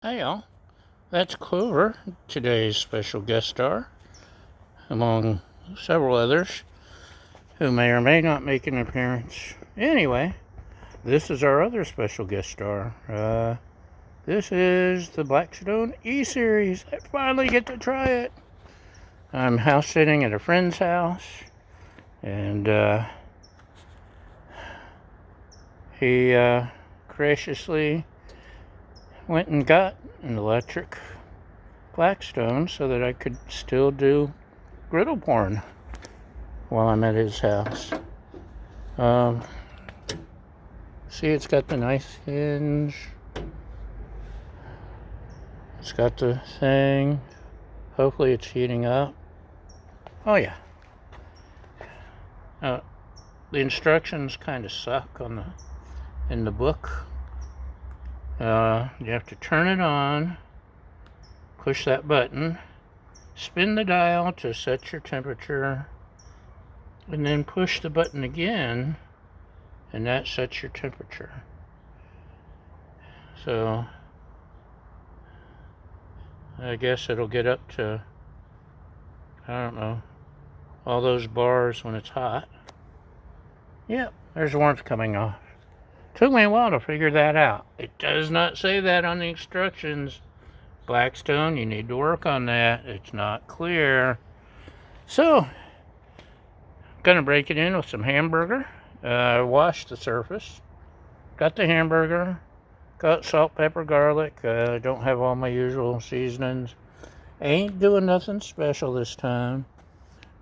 Hey y'all, that's Clover, today's special guest star, among several others who may or may not make an appearance. Anyway, this is our other special guest star. This is the Blackstone E-Series. I finally get to try it. I'm house sitting at a friend's house, and he graciously went and got an electric Blackstone so that I could still do griddle porn while I'm at his house. See, it's got the nice hinge. It's got the thing. Hopefully it's heating up. Oh yeah. The instructions kind of suck in the book. You have to turn it on, push that button, spin the dial to set your temperature, and then push the button again, and that sets your temperature. So I guess it'll get up to, I don't know, all those bars when it's hot. Yep, there's warmth coming off. Took me a while to figure that out. It does not say that on the instructions. Blackstone, you need to work on that. It's not clear. So, gonna break it in with some hamburger. Wash the surface. Got the hamburger. Got salt, pepper, garlic. Don't have all my usual seasonings. Ain't doing nothing special this time.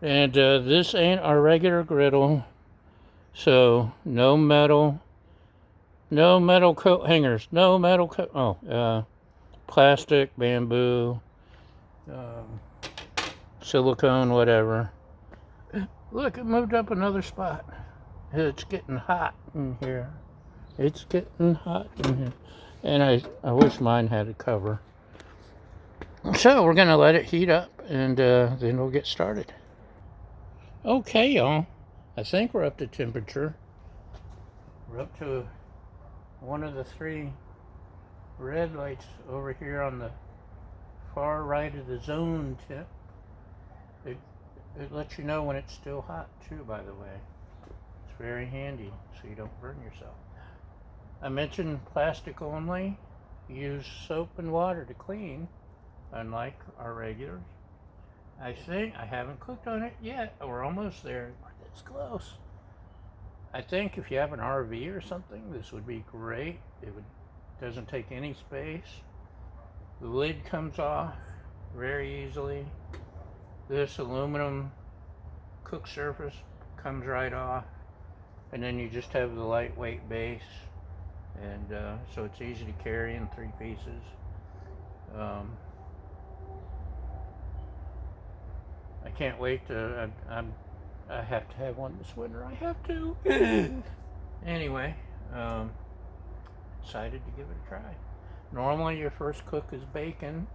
And this ain't our regular griddle. So, no metal coat hangers. No metal coat. Plastic, bamboo, silicone, whatever. Look, it moved up another spot. It's getting hot in here. It's getting hot in here. And I wish mine had a cover. So we're going to let it heat up, and then we'll get started. Okay, y'all. I think we're up to temperature. We're up to one of the three red lights over here on the far right of the zone tip. It lets you know when it's still hot too, by the way. It's very handy so you don't burn yourself. I mentioned plastic only. Use soap and water to clean, unlike our regulars. I think I haven't cooked on it yet. We're almost there. It's close. I think if you have an RV or something, this would be great. Doesn't take any space. The lid comes off very easily. This aluminum cook surface comes right off, and then you just have the lightweight base, and so it's easy to carry in 3 pieces. I can't wait to. I have to have one this winter. I have to. Anyway. Excited to give it a try. Normally your first cook is bacon,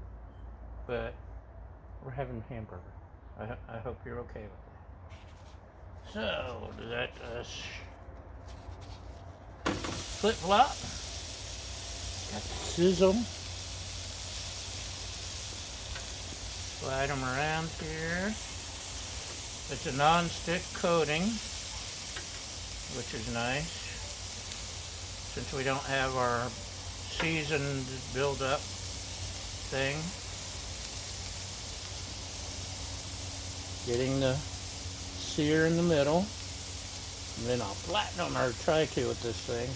but we're having hamburger. I hope you're okay with that. So, do that flip-flop. Got the sizzle. Slide them around here. It's a non-stick coating, which is nice. Since we don't have our seasoned build-up thing. Getting the sear in the middle. And then I'll platinum or try to with this thing.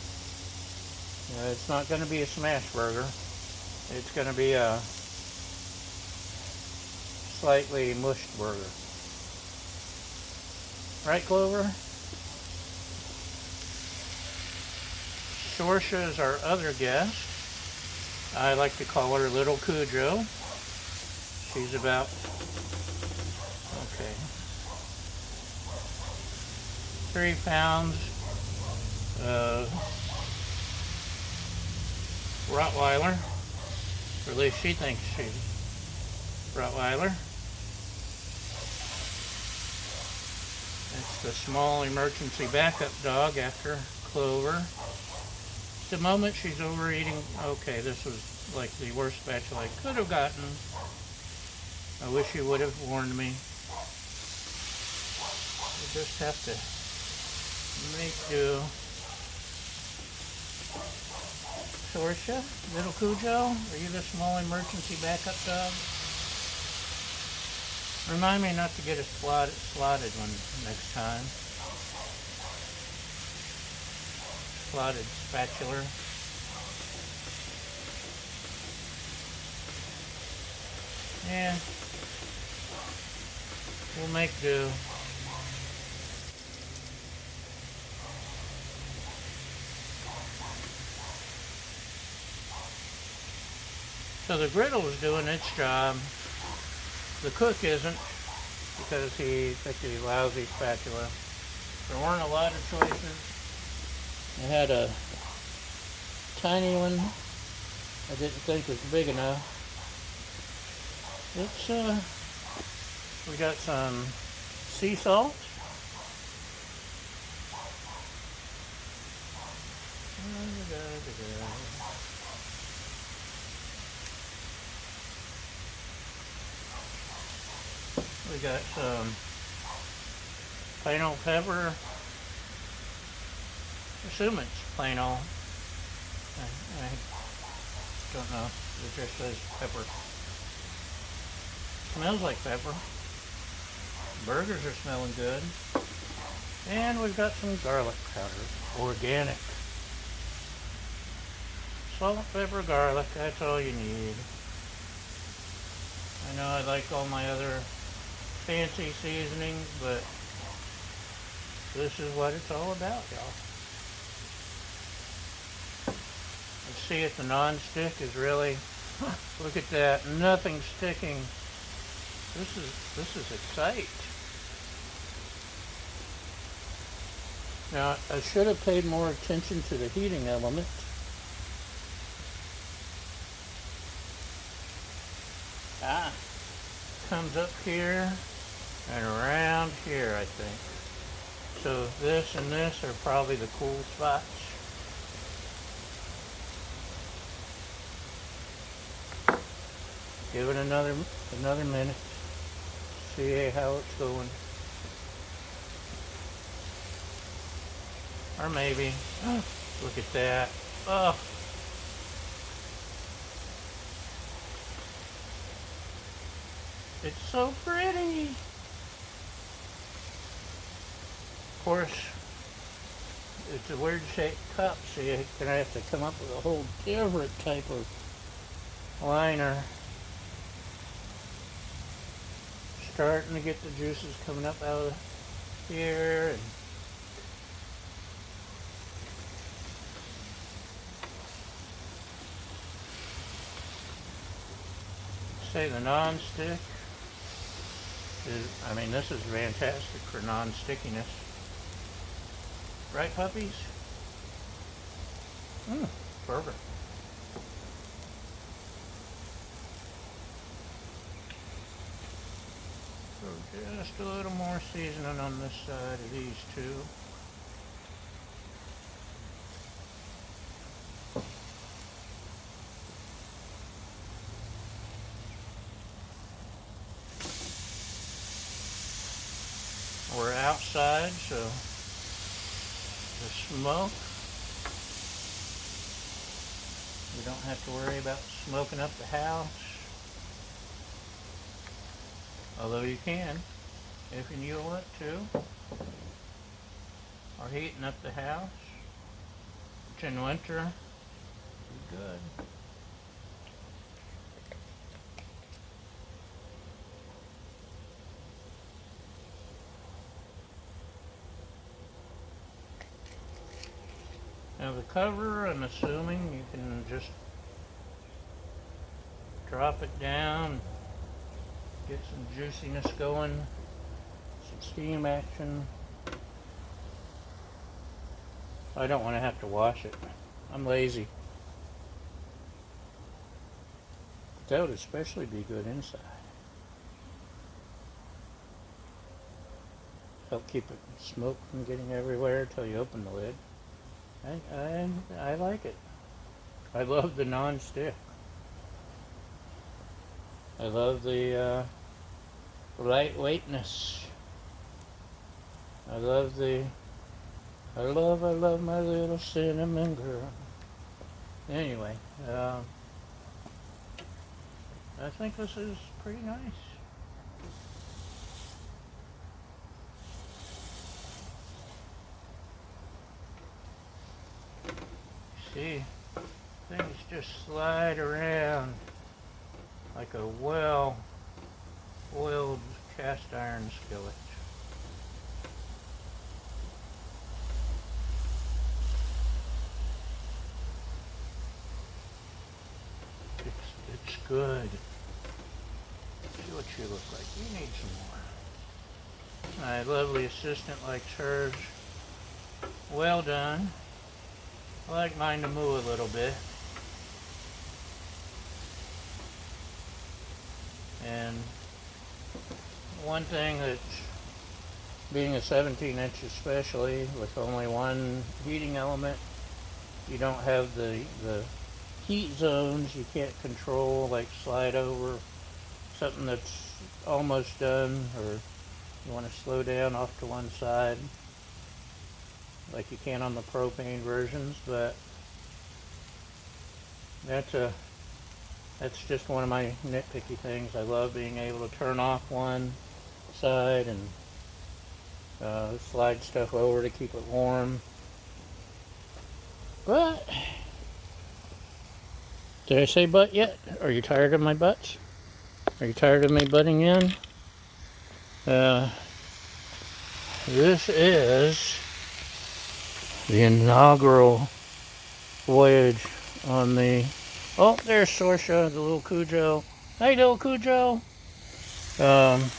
It's not going to be a smash burger. It's going to be a slightly mushed burger. Right, Clover? Sorsha is our other guest. I like to call her Little Cujo. She's about, 3 pounds. Rottweiler. Or at least she thinks she's Rottweiler. It's the small emergency backup dog after Clover. At the moment she's overeating. Okay, this was like the worst spatula I could have gotten. I wish you would have warned me. You just have to make do. Sorsha, little Cujo, are you the small emergency backup dog? Remind me not to get a slotted one next time. Slotted spatula. Yeah, we'll make do. So the griddle is doing its job. The cook isn't, because he picked a lousy spatula. There weren't a lot of choices. I had a tiny one I didn't think was big enough. We got some sea salt. We got some plain old pepper. I assume it's plain old. I don't know. It just says pepper. Smells like pepper. Burgers are smelling good. And we've got some garlic powder. Organic. Salt, pepper, garlic. That's all you need. I know I like all my other fancy seasonings, but this is what it's all about, y'all. Let's see if the non-stick is really, look at that, nothing sticking. This is exciting. Now, I should have paid more attention to the heating element. Comes up here and around here, I think. So this and this are probably the cool spots. Give it another minute. See how it's going. Or maybe, look at that. Oh. It's so pretty. Of course, it's a weird shaped cup, so you're gonna have to come up with a whole different type of liner. Starting to get the juices coming up out of here, and say the non-stick is, I mean, this is fantastic for non-stickiness. Right, puppies? Perfect. So just a little more seasoning on this side of these two. We're outside, so the smoke, we don't have to worry about smoking up the house. Although you can, if you want to. Or heating up the house, which in winter is good. Now the cover, I'm assuming you can just drop it down, get some juiciness going, some steam action. I don't want to have to wash it. I'm lazy. That would especially be good inside. Help keep it smoke from getting everywhere until you open the lid. I like it. I love the non-stick. I love the lightweightness. I love my little cinnamon girl. Anyway, I think this is pretty nice. See, things just slide around like a well-oiled cast iron skillet. It's good. See what you look like. You need some more. My lovely assistant likes hers well done. I like mine to move a little bit. And one thing that's, being a 17 inch especially, with only one heating element, you don't have the heat zones you can't control, like slide over something that's almost done, or you want to slow down off to one side like you can on the propane versions. But that's just one of my nitpicky things. I love being able to turn off one side and slide stuff over to keep it warm. But did I say butt yet? Are you tired of my butts? Are you tired of me butting in? This is the inaugural voyage on the... Oh, there's Sorsha, the little Cujo. Hey, little Cujo. The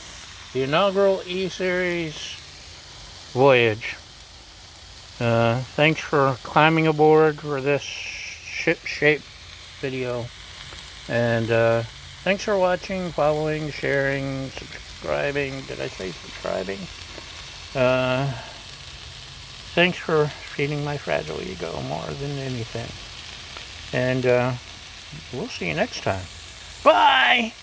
inaugural E-Series voyage. Thanks for climbing aboard for this ship-shape video. And thanks for watching, following, sharing, subscribing. Did I say subscribing? Thanks for feeding my fragile ego more than anything. And we'll see you next time. Bye!